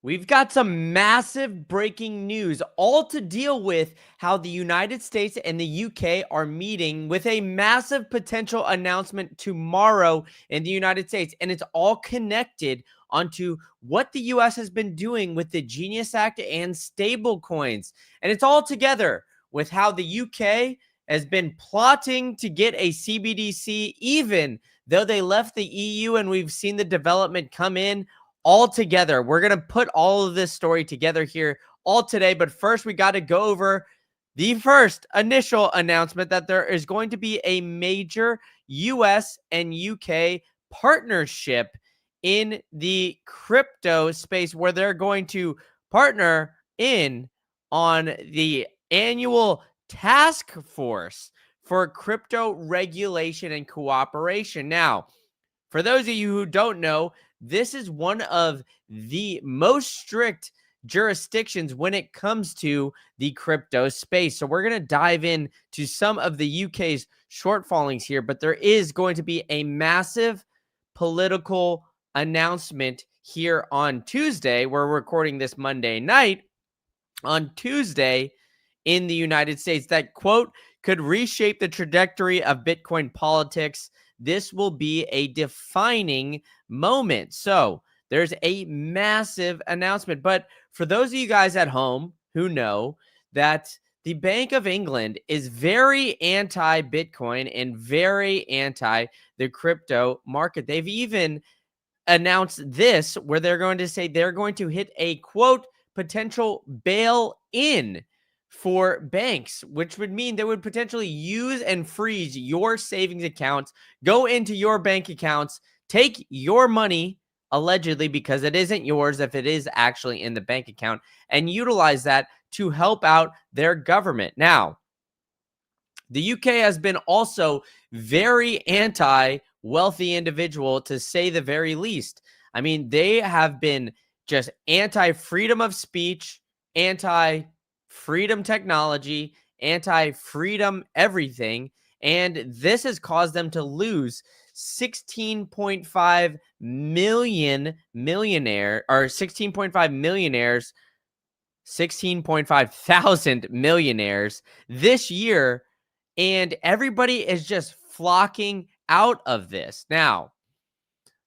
We've got some massive breaking news, all to deal with how the United States and the UK are meeting with a massive potential announcement tomorrow in the United States. And it's all connected onto what the US has been doing with the Genius Act and stable coins. And it's all together with how the UK has been plotting to get a CBDC, even though they left the EU, and we've seen the development come in all together. We're going to put all of this story together here all today. But first, we got to go over the first initial announcement that there is going to be a major US and UK partnership in the crypto space where they're going to partner in on the annual task force for crypto regulation and cooperation. Now, for those of you who don't know, this is one of the most strict jurisdictions when it comes to the crypto space. So we're going to dive in to some of the UK's shortfallings here, but there is going to be a massive political announcement here on Tuesday. We're recording this Monday night. On Tuesday in the United States that, quote, could reshape the trajectory of Bitcoin politics. This will be a defining moment. So there's a massive announcement. But for those of you guys at home who know that the Bank of England is very anti-Bitcoin and very anti the crypto market, they've even announced this where they're going to say they're going to hit a, quote, potential bail-in for banks, which would mean they would potentially use and freeze your savings accounts, go into your bank accounts, take your money, allegedly, because it isn't yours if it is actually in the bank account, and utilize that to help out their government. Now, the UK has been also very anti-wealthy individual, to say the very least. I mean, they have been just anti-freedom of speech, anti-freedom technology, anti-freedom everything. And this has caused them to lose 16.5 million millionaire or 16.5 millionaires, 16.5 thousand millionaires this year. And everybody is just flocking out of this. Now,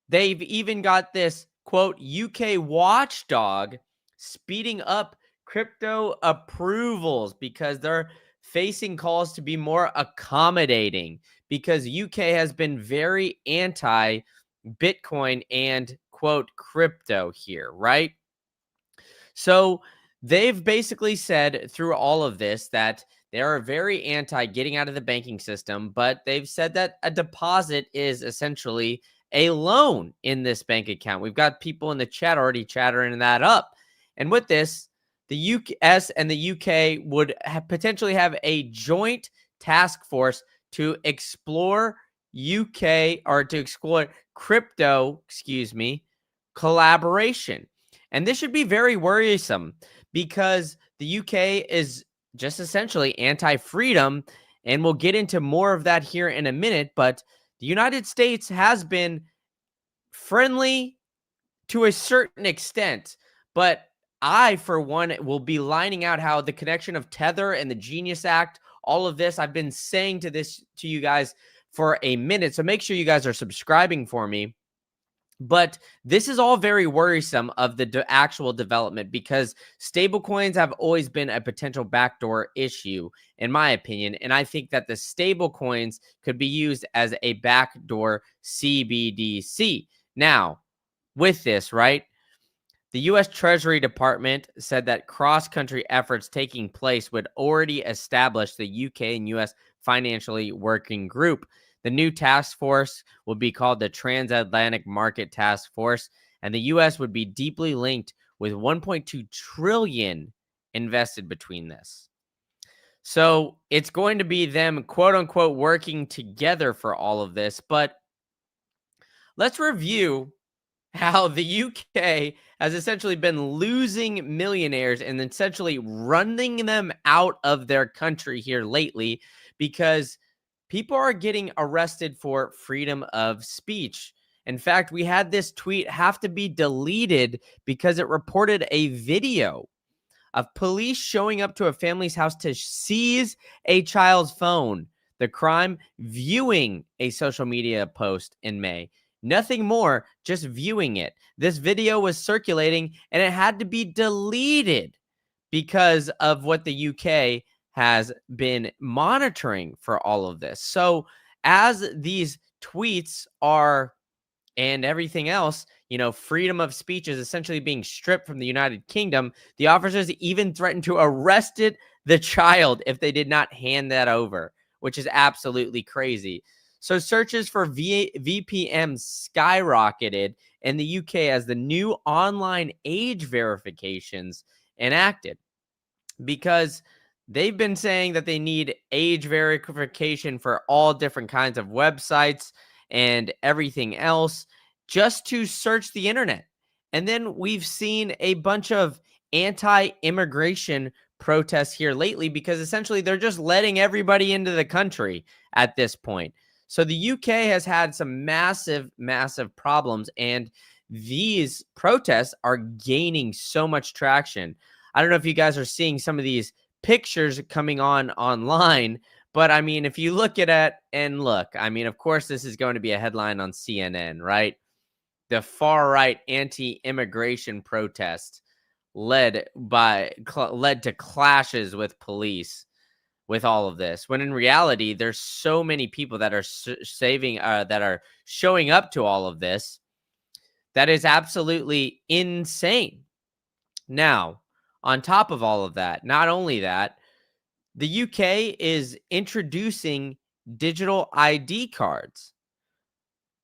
they've even got this, quote, UK watchdog speeding up crypto approvals because they're facing calls to be more accommodating, because UK has been very anti Bitcoin and, quote, crypto here, right? So they've basically said through all of this that they are very anti getting out of the banking system, but they've said that a deposit is essentially a loan in this bank account. We've got people in the chat already chattering that up. And with this, the US and the UK would potentially have a joint task force to explore crypto, collaboration. And this should be very worrisome because the UK is just essentially anti-freedom, and we'll get into more of that here in a minute. But the United States has been friendly to a certain extent, but I, for one, will be lining out how the connection of Tether and the Genius Act, all of this, I've been saying to you guys for a minute. So make sure you guys are subscribing for me. But this is all very worrisome of the actual development, because stablecoins have always been a potential backdoor issue, in my opinion. And I think that the stablecoins could be used as a backdoor CBDC. Now, with this, right, the U.S. Treasury Department said that cross-country efforts taking place would already establish the UK and U.S. financially working group. The new task force will be called the Transatlantic Market Task Force, and the U.S. would be deeply linked with $1.2 trillion invested between this. So it's going to be them, quote unquote, working together for all of this. But let's review how the UK has essentially been losing millionaires and essentially running them out of their country here lately, because people are getting arrested for freedom of speech. In fact, we had this tweet have to be deleted because it reported a video of police showing up to a family's house to seize a child's phone. The crime, viewing a social media post in May. Nothing more, just viewing it. This video was circulating and it had to be deleted because of what the UK has been monitoring for all of this. So as these tweets are and everything else, freedom of speech is essentially being stripped from the United Kingdom. The officers even threatened to arrest the child if they did not hand that over, which is absolutely crazy. So searches for VPN skyrocketed in the UK as the new online age verifications enacted, because they've been saying that they need age verification for all different kinds of websites and everything else just to search the internet. And then we've seen a bunch of anti-immigration protests here lately because essentially they're just letting everybody into the country at this point. So the UK has had some massive, massive problems, and these protests are gaining so much traction. I don't know if you guys are seeing some of these pictures coming online, but I mean, if you look at it and look, I mean, of course, this is going to be a headline on CNN, right? The far right anti-immigration protest led to clashes with police with all of this, when in reality, there's so many people that are that are showing up to all of this. That is absolutely insane. Now, on top of all of that, not only that, the UK is introducing digital ID cards.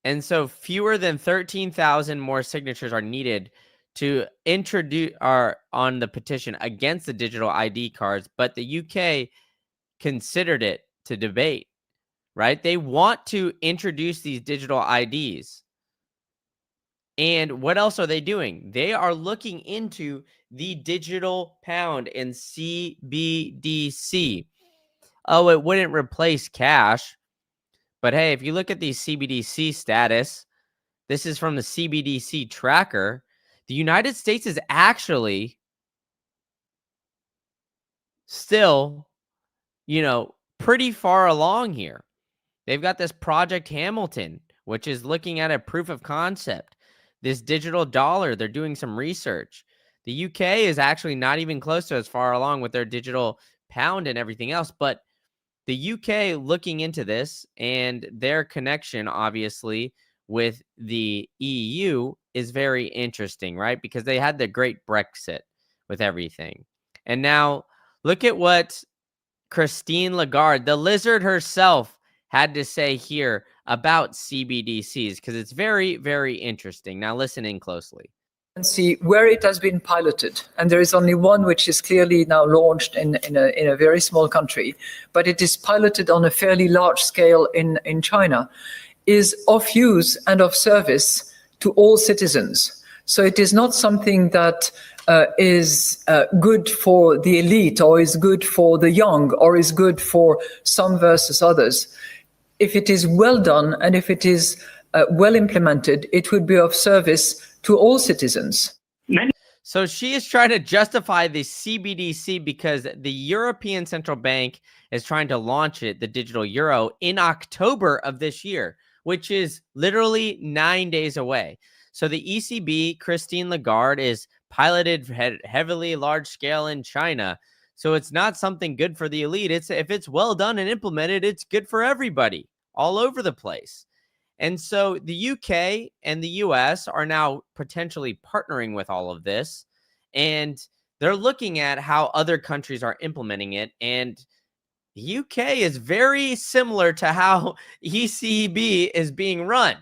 And so fewer than 13,000 more signatures are needed to introduce on the petition against the digital ID cards, but the UK considered it to debate, right? They want to introduce these digital IDs. And what else are they doing? They are looking into the digital pound and CBDC. Oh, it wouldn't replace cash. But hey, if you look at the CBDC status, this is from the CBDC tracker. The United States is actually still, pretty far along here. They've got this Project Hamilton, which is looking at a proof of concept. This digital dollar, they're doing some research. The UK is actually not even close to as far along with their digital pound and everything else, but the UK looking into this and their connection, obviously, with the EU is very interesting, right? Because they had the great Brexit with everything. And now look at what Christine Lagarde, the lizard herself, had to say here about CBDCs, because it's very, very interesting. Now listen in closely. And see where it has been piloted, and there is only one which is clearly now launched in a very small country, but it is piloted on a fairly large scale in China, is of use and of service to all citizens. So it is not something that is good for the elite, or is good for the young, or is good for some versus others. If it is well done and if it is well implemented, it would be of service to all citizens. So she is trying to justify the CBDC because the European Central Bank is trying to launch it, the digital euro, in October of this year, which is literally 9 days away. So the ECB, Christine Lagarde, is piloted heavily large scale in China. So it's not something good for the elite. If it's well done and implemented, it's good for everybody all over the place. And so the UK and the US are now potentially partnering with all of this, and they're looking at how other countries are implementing it. And the UK is very similar to how ECB is being run.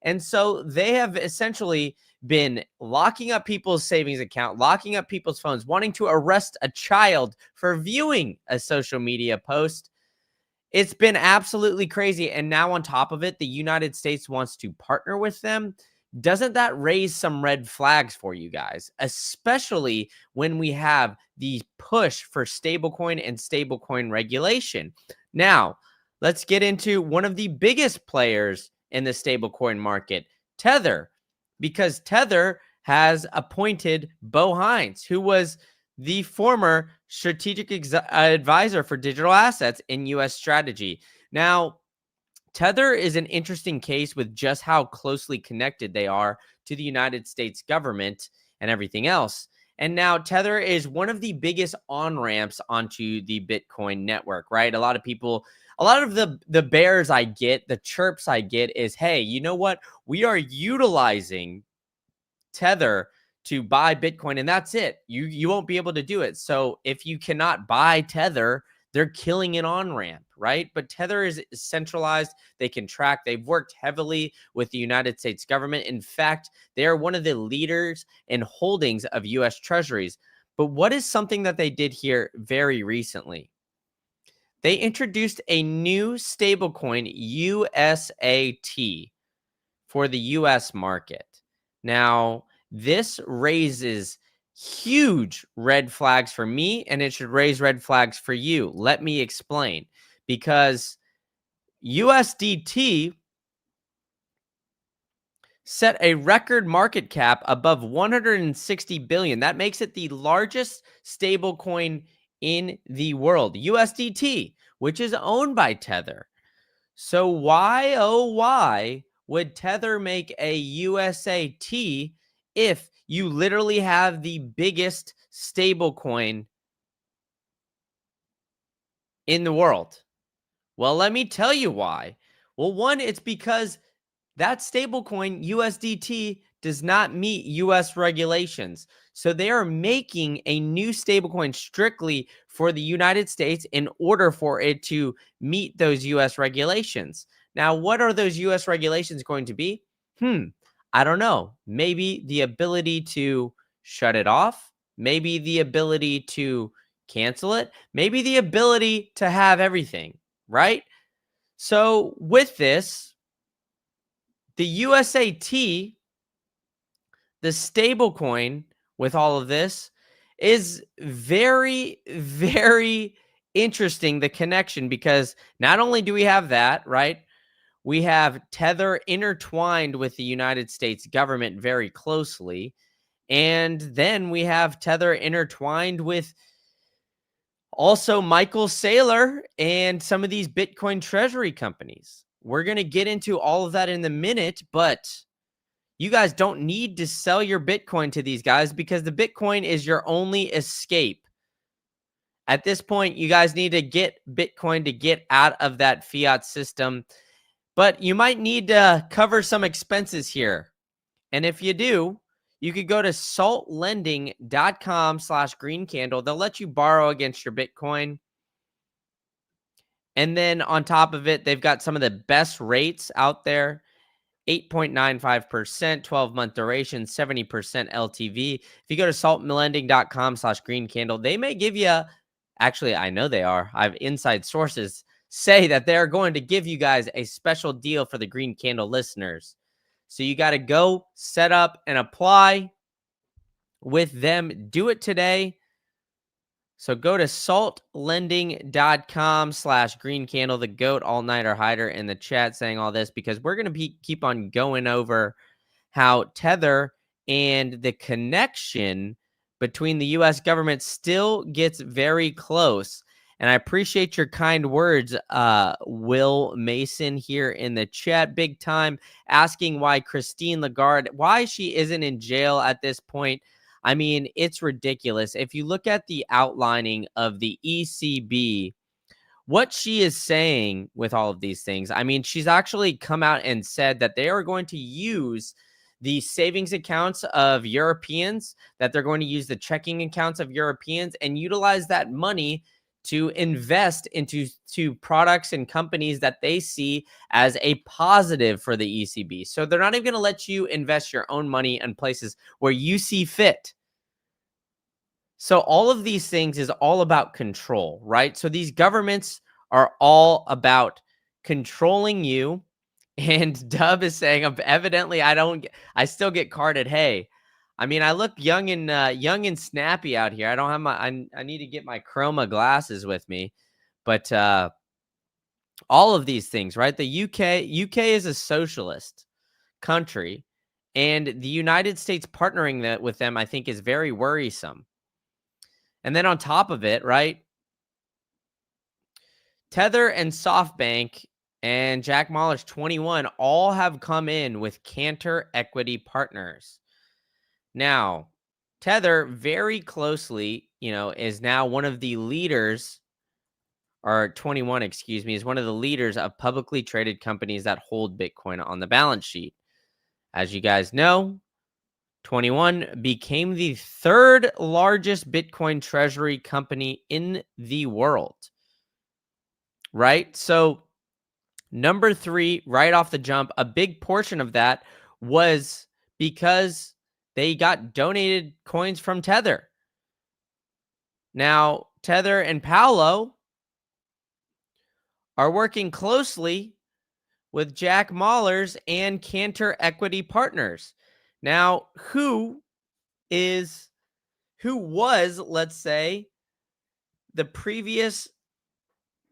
And so they have essentially been locking up people's savings account, locking up people's phones, wanting to arrest a child for viewing a social media post. It's been absolutely crazy. And now on top of it, the United States wants to partner with them. Doesn't that raise some red flags for you guys? Especially when we have the push for stablecoin and stablecoin regulation. Now, let's get into one of the biggest players in the stablecoin market, Tether, because Tether has appointed Bo Hines, who was the former strategic advisor for digital assets in U.S. strategy. Now, Tether is an interesting case with just how closely connected they are to the United States government and everything else. And now Tether is one of the biggest on-ramps onto the Bitcoin network, right? A lot of people, a lot of the bears I get, the chirps I get is, hey, you know what? We are utilizing Tether to buy Bitcoin, and that's it. You won't be able to do it. So if you cannot buy Tether, they're killing an on-ramp, right? But Tether is centralized. They can track. They've worked heavily with the United States government. In fact, they are one of the leaders in holdings of U.S. treasuries. But what is something that they did here very recently? They introduced a new stablecoin, USAT, for the U.S. market. Now, this raises huge red flags for me, and it should raise red flags for you. Let me explain. Because USDT set a record market cap above 160 billion. That makes it the largest stablecoin in the world. USDT, which is owned by Tether. So why, oh, why would Tether make a USAT if you literally have the biggest stablecoin in the world? Well, let me tell you why. Well, one, it's because that stablecoin, USDT, does not meet US regulations. So they are making a new stablecoin strictly for the United States in order for it to meet those US regulations. Now, what are those US regulations going to be? I don't know. Maybe the ability to shut it off, maybe the ability to cancel it, maybe the ability to have everything, right? So with this, the USAT, the stable coin with all of this, is very, very interesting, the connection, because not only do we have that, right? We have Tether intertwined with the United States government very closely. And then we have Tether intertwined with also Michael Saylor and some of these Bitcoin treasury companies. We're going to get into all of that in a minute, but you guys don't need to sell your Bitcoin to these guys because the Bitcoin is your only escape. At this point, you guys need to get Bitcoin to get out of that fiat system, but you might need to cover some expenses here. And if you do, you could go to saltlending.com/greencandle. They'll let you borrow against your Bitcoin. And then on top of it, they've got some of the best rates out there. 8.95%, 12-month duration, 70% LTV. If you go to saltlending.com/greencandle, they may give you, actually, I know they are. I have inside sources say that they're going to give you guys a special deal for the Green Candle listeners. So you got to go set up and apply with them. Do it today. So go to saltlending.com/greencandle, the GOAT all-nighter hider in the chat saying all this, because we're going to keep on going over how Tether and the connection between the U.S. government still gets very close. And I appreciate your kind words, Will Mason here in the chat, big time, asking why Christine Lagarde, why she isn't in jail at this point. I mean, it's ridiculous. If you look at the outlining of the ECB, what she is saying with all of these things, I mean, she's actually come out and said that they are going to use the savings accounts of Europeans, that they're going to use the checking accounts of Europeans and utilize that money to invest into products and companies that they see as a positive for the ECB. So they're not even going to let you invest your own money in places where you see fit. So all of these things is all about control, right? So these governments are all about controlling you. And Dub is saying, evidently, I still get carded. Hey, I mean, I look young and snappy out here. I don't have I need to get my chroma glasses with me, but all of these things, right? The UK is a socialist country, and the United States partnering with them, I think, is very worrisome. And then on top of it, right, Tether and SoftBank and Jack Mallers 21 all have come in with Cantor Equity Partners. Now, Tether very closely, is now one of the leaders, or 21, excuse me, is one of the leaders of publicly traded companies that hold Bitcoin on the balance sheet. As you guys know, 21 became the third largest Bitcoin treasury company in the world, right? So number 3, right off the jump, a big portion of that was because they got donated coins from Tether. Now, Tether and Paolo are working closely with Jack Mallers and Cantor Equity Partners. Now, who was, let's say, the previous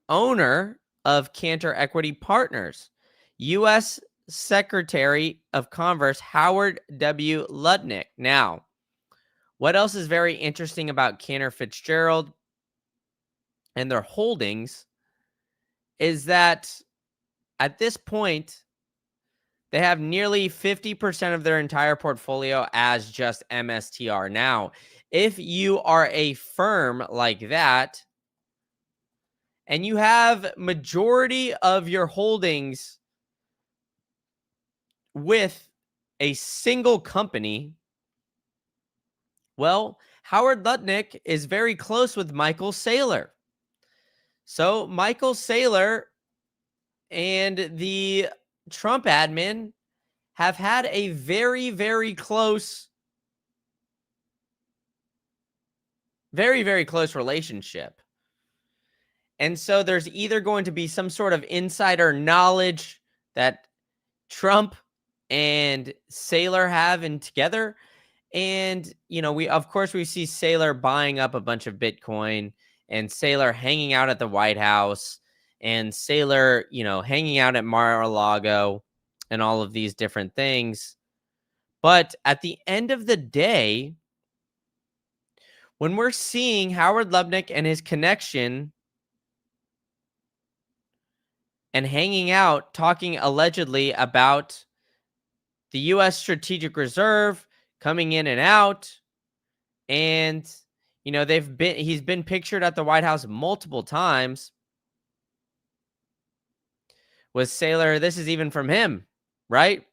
owner of Cantor Equity Partners? U.S. Secretary of Commerce Howard W. Lutnick. Now, what else is very interesting about Cantor Fitzgerald and their holdings is that at this point, they have nearly 50% of their entire portfolio as just MSTR. Now, if you are a firm like that and you have majority of your holdings with a single company, well, Howard Lutnick is very close with Michael Saylor. So Michael Saylor and the Trump admin have had a very, very close relationship. And so there's either going to be some sort of insider knowledge that Trump and Saylor have in together. And, we see Saylor buying up a bunch of Bitcoin and Saylor hanging out at the White House and Saylor, hanging out at Mar-a-Lago and all of these different things. But at the end of the day, when we're seeing Howard Lutnick and his connection and hanging out, talking allegedly about the U.S. Strategic Reserve coming in and out, and he's been pictured at the White House multiple times with Saylor. This is even from him, right?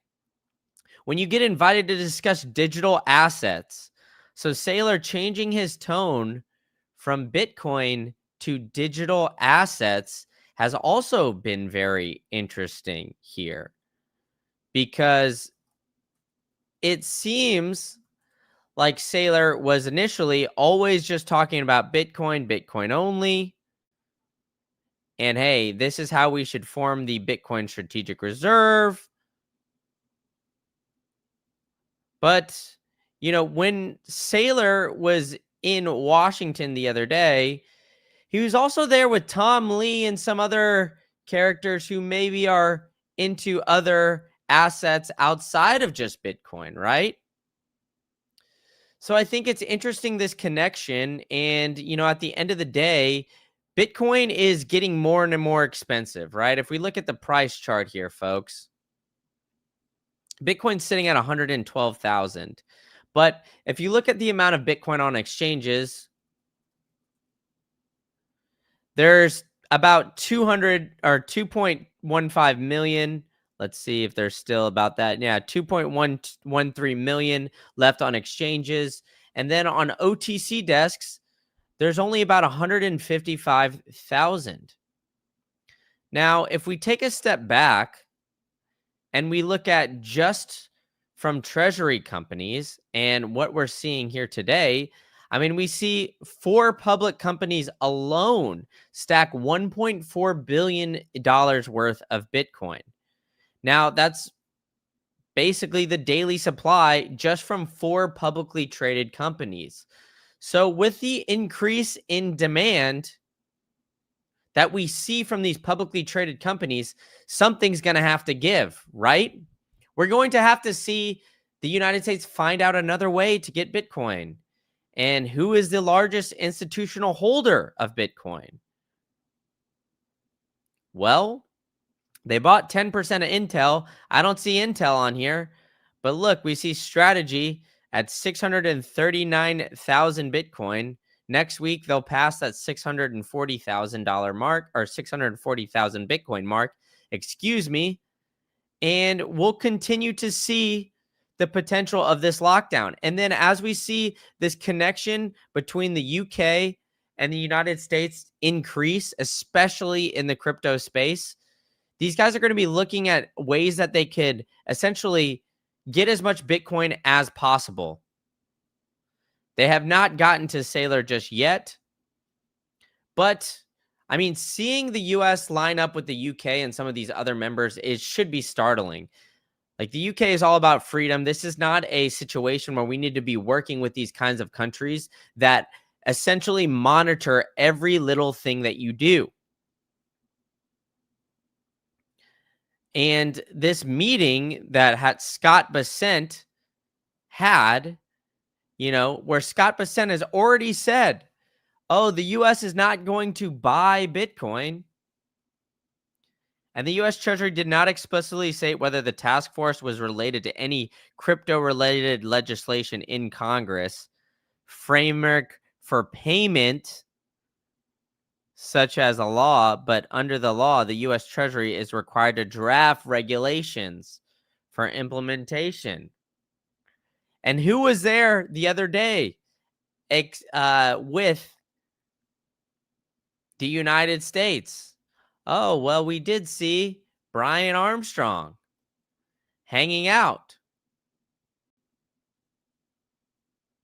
When you get invited to discuss digital assets, so Saylor changing his tone from Bitcoin to digital assets has also been very interesting here, because it seems like Saylor was initially always just talking about Bitcoin, Bitcoin only. And hey, this is how we should form the Bitcoin Strategic Reserve. But, when Saylor was in Washington the other day, he was also there with Tom Lee and some other characters who maybe are into other assets outside of just Bitcoin, right? So I think it's interesting, this connection. And, at the end of the day, Bitcoin is getting more and more expensive, right? If we look at the price chart here, folks, Bitcoin's sitting at 112,000. But if you look at the amount of Bitcoin on exchanges, there's about 200 or 2.15 million. Let's see if there's still about that. Yeah, 2.113 million left on exchanges. And then on OTC desks, there's only about 155,000. Now, if we take a step back and we look at just from treasury companies and what we're seeing here today, we see 4 public companies alone stack $1.4 billion worth of Bitcoin. Now, that's basically the daily supply just from 4 publicly traded companies. So with the increase in demand that we see from these publicly traded companies, something's going to have to give, right? We're going to have to see the United States find out another way to get Bitcoin. And who is the largest institutional holder of Bitcoin? Well, they bought 10% of Intel. I don't see Intel on here. But look, we see Strategy at 639,000 Bitcoin. Next week, they'll pass that $640,000 mark, or 640,000 Bitcoin mark. Excuse me. And we'll continue to see the potential of this lockdown. And then as we see this connection between the UK and the United States increase, especially in the crypto space, these guys are going to be looking at ways that they could essentially get as much Bitcoin as possible. They have not gotten to Sailor just yet. But, I mean, seeing the US line up with the UK and some of these other members, it should be startling. Like, the UK is all about freedom. This is not a situation where we need to be working with these kinds of countries that essentially monitor every little thing that you do. And this meeting that Scott Bessent had, where Scott Bessent has already said, oh, the US is not going to buy Bitcoin. And the US Treasury did not explicitly say whether the task force was related to any crypto-related legislation in Congress, framework for payment, such as a law, but under the law, the US Treasury is required to draft regulations for implementation. And who was there the other day with the United States? Oh, well, we did see Brian Armstrong hanging out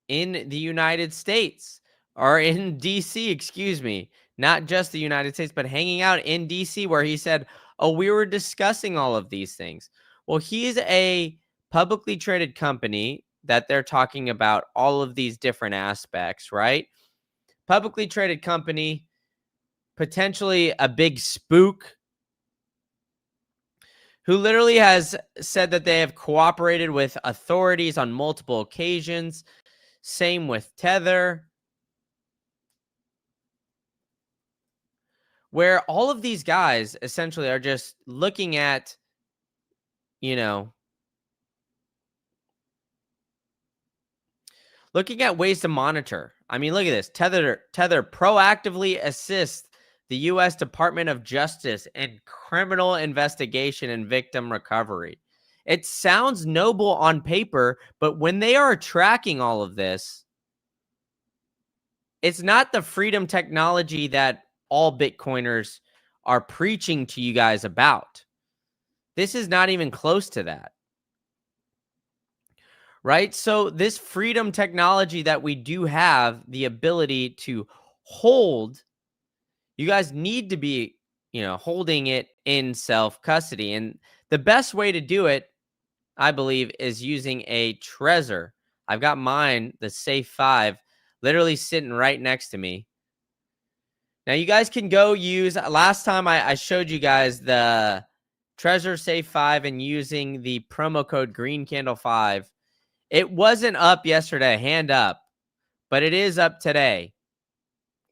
in the United States, or in DC, excuse me, not just the United States, but hanging out in DC, where he said, oh, we were discussing all of these things. Well, he's a publicly traded company that they're talking about all of these different aspects, right? Publicly traded company, potentially a big spook, who literally has said that they have cooperated with authorities on multiple occasions. Same with Tether, where all of these guys essentially are just looking at, looking at ways to monitor. I mean, look at this. Tether proactively assists the U.S. Department of Justice in criminal investigation and victim recovery. It sounds noble on paper, but when they are tracking all of this, it's not the freedom technology that all Bitcoiners are preaching to you guys about. This is not even close to that. Right? So this freedom technology that we do have the ability to hold, you guys need to be, holding it in self-custody. And the best way to do it, I believe, is using a Trezor. I've got mine, the Safe 5, literally sitting right next to me. Now, you guys can go use, last time I showed you guys the Trezor Safe 5 and using the promo code GreenCandle5. It wasn't up yesterday, hand up, but it is up today.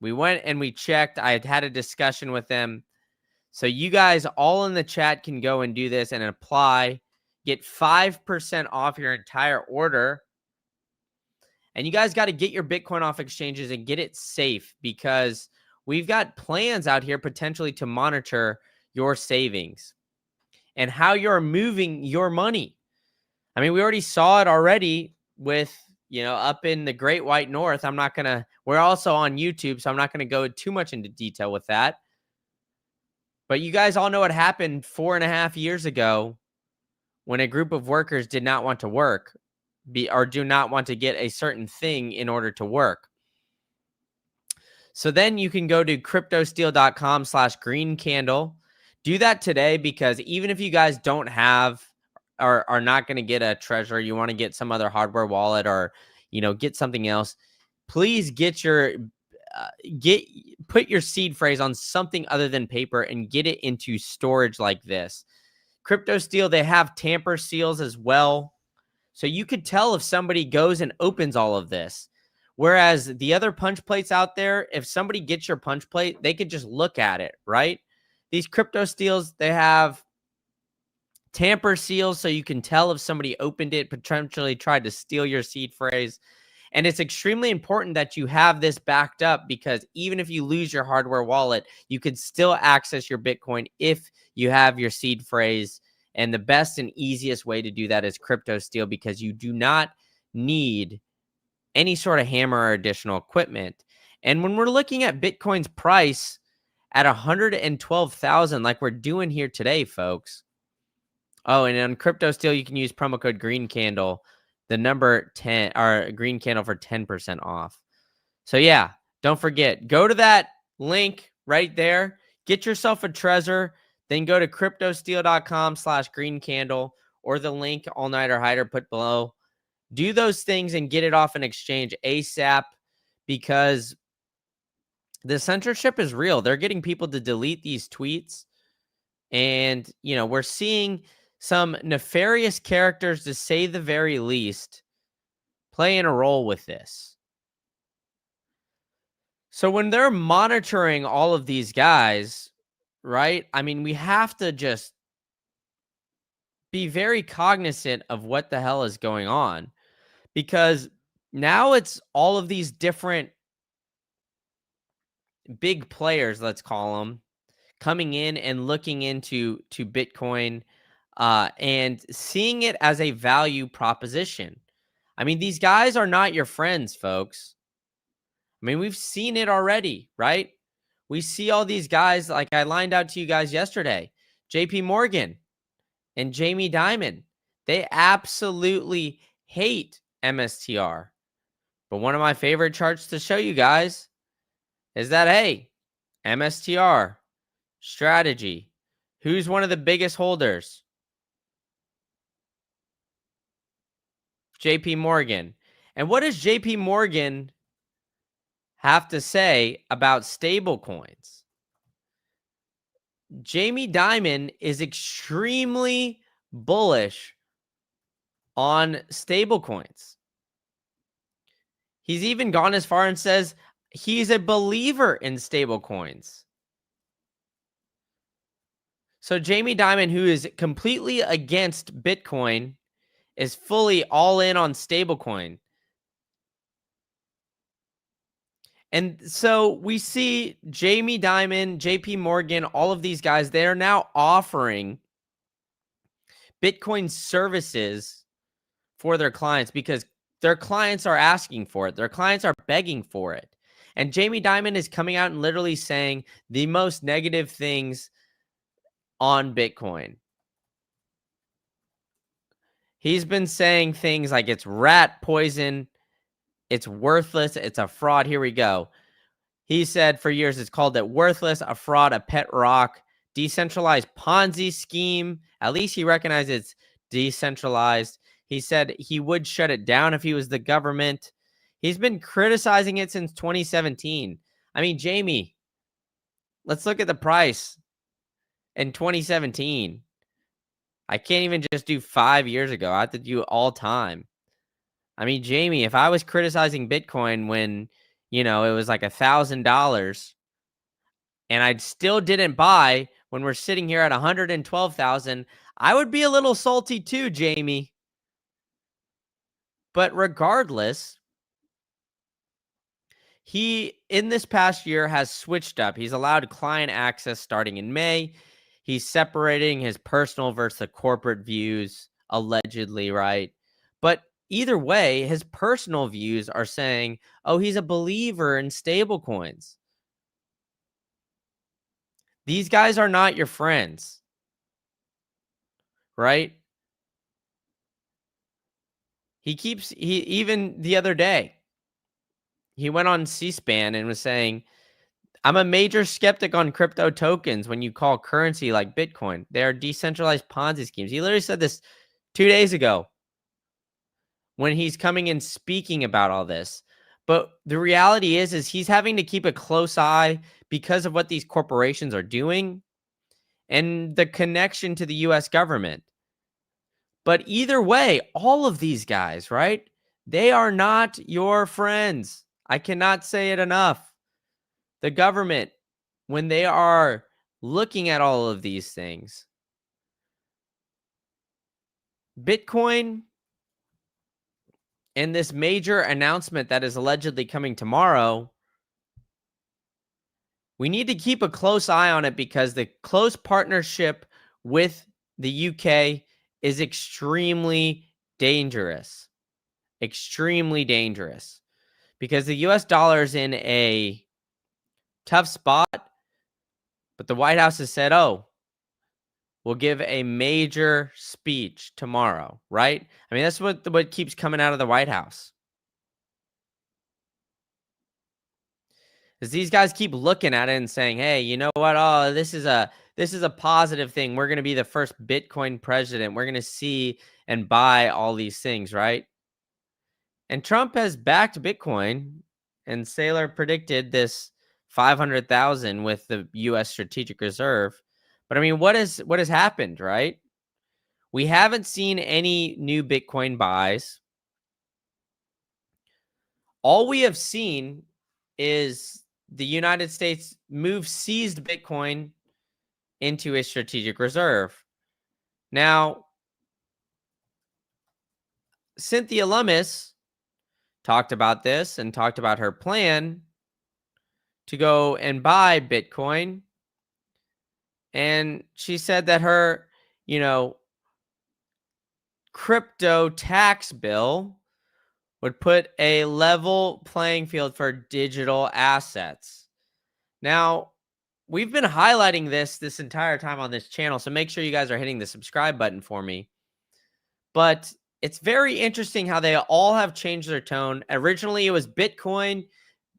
We went and we checked. I had a discussion with them. So you guys all in the chat can go and do this and apply. Get 5% off your entire order. And you guys got to get your Bitcoin off exchanges and get it safe, because we've got plans out here potentially to monitor your savings and how you're moving your money. I mean, we already saw it already with, up in the Great White North. We're also on YouTube, so I'm not going to go too much into detail with that. But you guys all know what happened 4.5 years ago when a group of workers did not want to work or do not want to get a certain thing in order to work. So then you can go to cryptosteel.com/greencandle. Do that today, because even if you guys don't have or are not going to get a Trezor, you want to get some other hardware wallet or, get something else, please get put your seed phrase on something other than paper and get it into storage like this. Crypto Steel, they have tamper seals as well. So you could tell if somebody goes and opens all of this. Whereas the other punch plates out there, if somebody gets your punch plate, they could just look at it, right? These Crypto Steels, they have tamper seals, so you can tell if somebody opened it, potentially tried to steal your seed phrase. And it's extremely important that you have this backed up, because even if you lose your hardware wallet, you can still access your Bitcoin if you have your seed phrase. And the best and easiest way to do that is Crypto Steel, because you do not need any sort of hammer or additional equipment. And when we're looking at Bitcoin's price at 112,000, like we're doing here today, folks. Oh, and on Crypto Steel, you can use promo code Green Candle, the number 10, or Green Candle, for 10% off. So yeah, don't forget, go to that link right there, get yourself a Trezor, then go to cryptosteel.com/green candle, or the link All Nighter Hider put below. Do those things and get it off an exchange ASAP, because the censorship is real. They're getting people to delete these tweets. And, we're seeing some nefarious characters, to say the very least, playing a role with this. So when they're monitoring all of these guys, right? I mean, we have to just be very cognizant of what the hell is going on, because now it's all of these different big players, let's call them, coming in and looking into Bitcoin, and seeing it as a value proposition. I mean, these guys are not your friends, folks. I mean, we've seen it already, right? We see all these guys, like I lined out to you guys yesterday, JP Morgan and Jamie Dimon. They absolutely hate MSTR. But one of my favorite charts to show you guys is that, hey, MSTR strategy. Who's one of the biggest holders? JP Morgan. And what does JP Morgan have to say about stable coins? Jamie Dimon is extremely bullish on stable coins. He's even gone as far and says he's a believer in stable coins. So Jamie Dimon, who is completely against Bitcoin, is fully all in on stablecoin. And so we see Jamie Dimon, JP Morgan, all of these guys, they are now offering Bitcoin services for their clients, because their clients are asking for it. Their clients are begging for it. And Jamie Dimon is coming out and literally saying the most negative things on Bitcoin. He's been saying things like it's rat poison, it's worthless, it's a fraud. Here we go. He said for years it's called it worthless, a fraud, a pet rock, decentralized Ponzi scheme. At least he recognized it's decentralized. He said he would shut it down if he was the government. He's been criticizing it since 2017. I mean, Jamie, let's look at the price in 2017. I can't even just do 5 years ago. I have to do all time. I mean, Jamie, if I was criticizing Bitcoin when, it was like $1,000 and I still didn't buy when we're sitting here at 112,000, I would be a little salty too, Jamie. But regardless, he, in this past year, has switched up. He's allowed client access starting in May. He's separating his personal versus the corporate views, allegedly, right? But either way, his personal views are saying, oh, he's a believer in stablecoins. These guys are not your friends, right? Even the other day, he went on C-SPAN and was saying, I'm a major skeptic on crypto tokens when you call currency like Bitcoin. They are decentralized Ponzi schemes. He literally said this 2 days ago when he's coming and speaking about all this. But the reality is he's having to keep a close eye because of what these corporations are doing. and the connection to the US government. But either way, all of these guys, right? They are not your friends. I cannot say it enough. The government, when they are looking at all of these things, Bitcoin and this major announcement that is allegedly coming tomorrow, we need to keep a close eye on it because the close partnership with the UK is extremely dangerous. Extremely dangerous. Because the US dollar is in a tough spot, but the White House has said, oh, we'll give a major speech tomorrow, right? I mean, that's what keeps coming out of the White House. Is these guys keep looking at it and saying, hey, you know what? Oh, this is a positive thing. We're going to be the first Bitcoin president. We're going to see and buy all these things, right? And Trump has backed Bitcoin, and Saylor predicted this 500,000 with the US Strategic Reserve. But I mean, what has happened, right? We haven't seen any new Bitcoin buys. All we have seen is the United States move seized Bitcoin into a strategic reserve. Now, Cynthia Lummis talked about this and talked about her plan to go and buy Bitcoin. And she said that her, crypto tax bill would put a level playing field for digital assets. Now, we've been highlighting this entire time on this channel, so make sure you guys are hitting the subscribe button for me. But it's very interesting how they all have changed their tone. Originally, it was Bitcoin,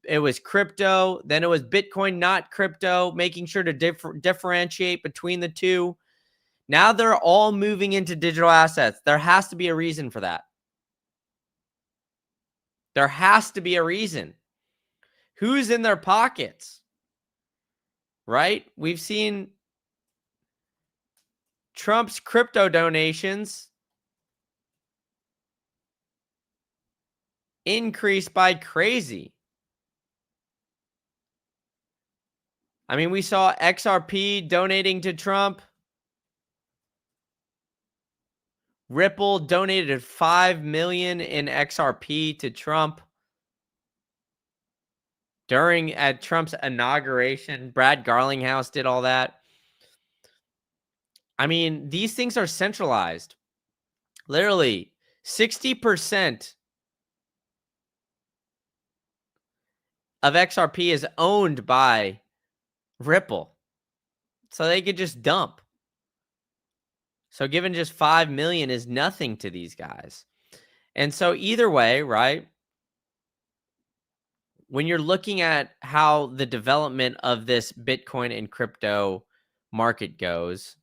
it was crypto, then it was Bitcoin, not crypto, making sure to differentiate between the two. Now they're all moving into digital assets. There has to be a reason for that. There has to be a reason. Who's in their pockets? Right? We've seen Trump's crypto donations increase by crazy. I mean, we saw XRP donating to Trump. Ripple donated $5 million in XRP to Trump at Trump's inauguration. Brad Garlinghouse did all that. I mean, these things are centralized. Literally, 60% of XRP is owned by Ripple. So they could just dump. So giving just 5 million is nothing to these guys. And so either way, right? When you're looking at how the development of this Bitcoin and crypto market goes,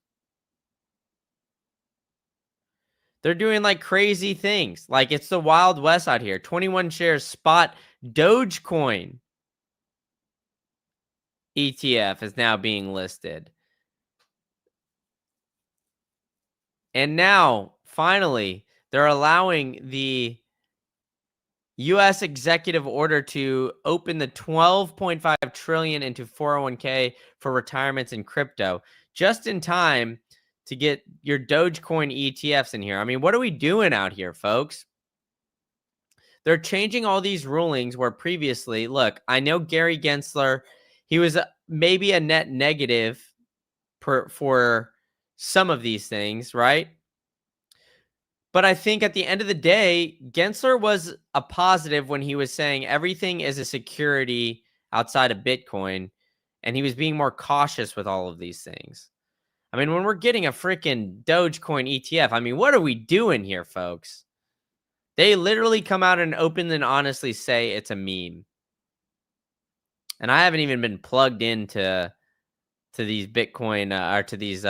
they're doing like crazy things. Like it's the Wild West out here. 21 shares spot Dogecoin ETF is now being listed. And now, finally, they're allowing the U.S. executive order to open the 12.5 trillion into 401k for retirements in crypto just in time to get your Dogecoin ETFs in here. I mean, what are we doing out here, folks? They're changing all these rulings where previously, look, I know Gary Gensler, he was maybe a net negative for some of these things, right? But I think at the end of the day, Gensler was a positive when he was saying everything is a security outside of Bitcoin, and he was being more cautious with all of these things. I mean, when we're getting a freaking Dogecoin ETF, I mean, what are we doing here, folks? They literally come out and openly and honestly say it's a meme. And I haven't even been plugged into these Bitcoin or to these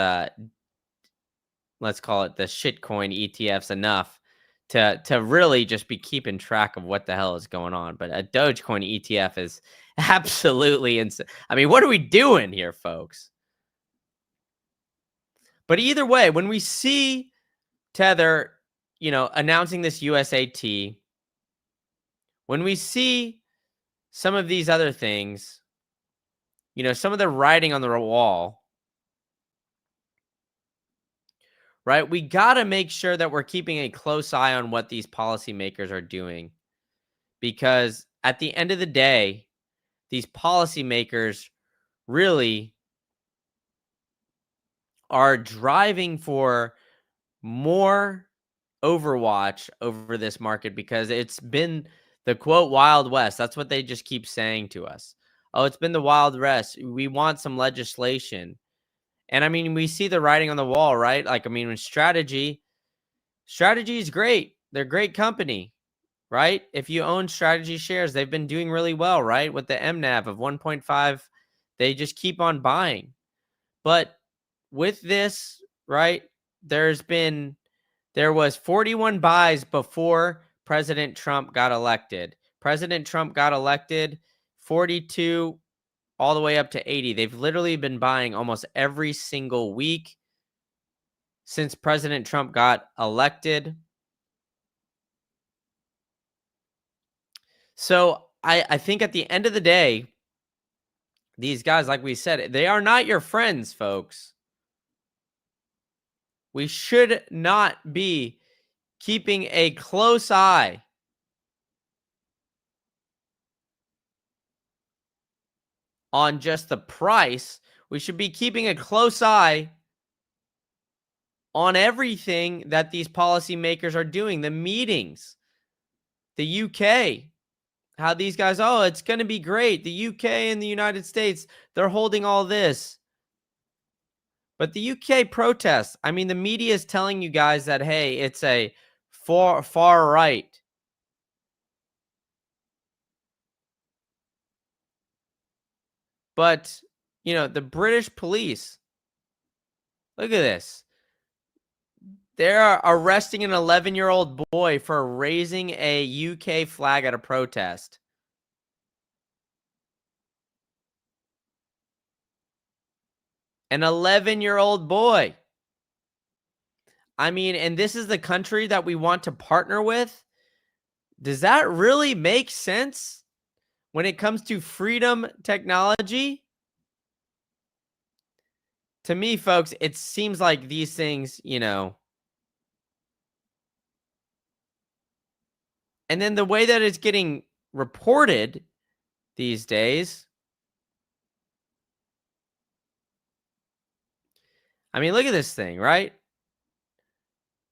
let's call it the shitcoin ETFs enough to really just be keeping track of what the hell is going on. But a Dogecoin ETF is absolutely insane. I mean, what are we doing here, folks? But either way, when we see Tether, announcing this USAT, when we see some of these other things, some of the writing on the wall, right? We got to make sure that we're keeping a close eye on what these policymakers are doing, because at the end of the day, these policymakers really are driving for more overwatch over this market, because it's been the quote Wild West. That's what they just keep saying to us. Oh, it's been the Wild West. We want some legislation. And I mean, we see the writing on the wall, right? Like, I mean, when strategy is great. They're a great company, right? If you own strategy shares, they've been doing really well, right? With the MNAV of 1.5, they just keep on buying. But with this, right, there was 41 buys before President Trump got elected. President Trump got elected, 42 all the way up to 80. They've literally been buying almost every single week since President Trump got elected. So I think at the end of the day, these guys, like we said, they are not your friends, folks. We should not be keeping a close eye on just the price. We should be keeping a close eye on everything that these policymakers are doing, the meetings, the UK, how these guys, oh, it's going to be great. The UK and the United States, they're holding all this. But the UK protests, I mean, the media is telling you guys that, hey, it's a far right. But, the British police, look at this. They're arresting an 11-year-old boy for raising a UK flag at a protest. An 11-year-old boy. I mean, and this is the country that we want to partner with. Does that really make sense when it comes to freedom technology? To me, folks, it seems like these things, and then the way that it's getting reported these days, I mean, look at this thing, right?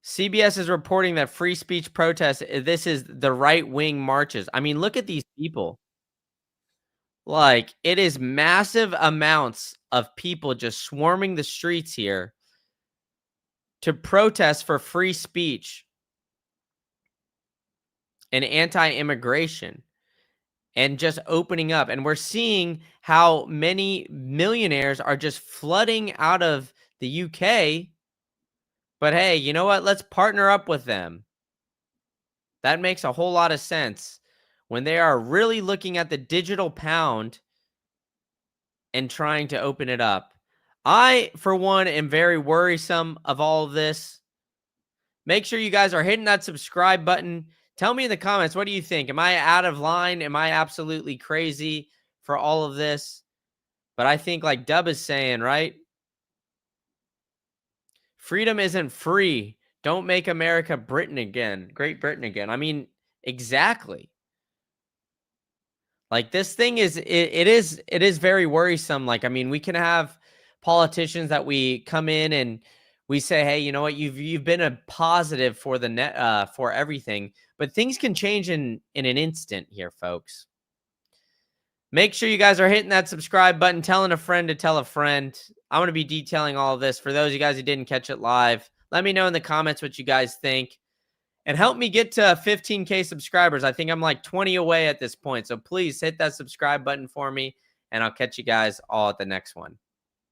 CBS is reporting that free speech protests, this is the right-wing marches. I mean, look at these people. Like, it is massive amounts of people just swarming the streets here to protest for free speech and anti-immigration and just opening up. And we're seeing how many millionaires are just flooding out of the UK. But hey, you know what? Let's partner up with them. That makes a whole lot of sense when they are really looking at the digital pound and trying to open it up. I, for one, am very worrisome of all of this. Make sure you guys are hitting that subscribe button. Tell me in the comments, what do you think? Am I out of line? Am I absolutely crazy for all of this? But I think, like Dub is saying, right? Freedom isn't free. Don't make America Britain again. Great Britain again. I mean, exactly. Like, this thing is, it is very worrisome. Like, I mean, we can have politicians that we come in and we say, hey, you know what, you've been a positive for the net, for everything, but things can change in an instant here, folks. Make sure you guys are hitting that subscribe button, telling a friend to tell a friend. I'm going to be detailing all of this. For those of you guys who didn't catch it live, let me know in the comments what you guys think. And help me get to 15K subscribers. I think I'm like 20 away at this point. So please hit that subscribe button for me, and I'll catch you guys all at the next one.